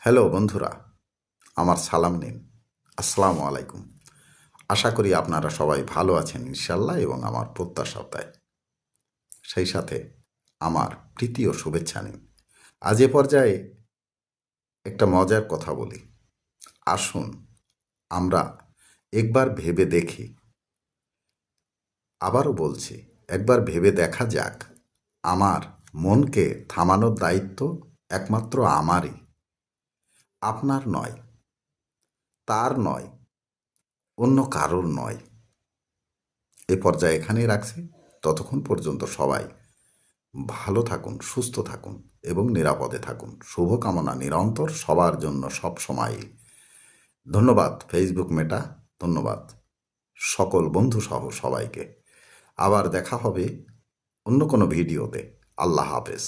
Hello বন্ধুরা, আমার সালাম নিন। আসসালামু আলাইকুম। আশা করি আপনারা সবাই ভালো আছেন ইনশাল্লাহ এবং আমার প্রত্যাশাও তাই। সেই সাথে আমার প্রীতি ও শুভেচ্ছা নিন। আজ এ পর্যায়ে একটা মজার কথা বলি। আসুন আমরা একবার ভেবে দেখি, আবারও বলছি, একবার ভেবে দেখা যাক, আমার মনকে থামানোর দায়িত্ব একমাত্র আমারই, আপনার নয়, তার নয়, অন্য কারোর নয়। এ পর্যায়ে এখানেই রাখছি। ততক্ষণ পর্যন্ত সবাই ভালো থাকুন, সুস্থ থাকুন এবং নিরাপদে থাকুন। শুভকামনা নিরন্তর সবার জন্য সব সময়ই। ধন্যবাদ ফেসবুক মেটা, ধন্যবাদ সকল বন্ধুসহ সবাইকে। আবার দেখা হবে অন্য কোনো ভিডিওতে। আল্লাহ হাফেজ।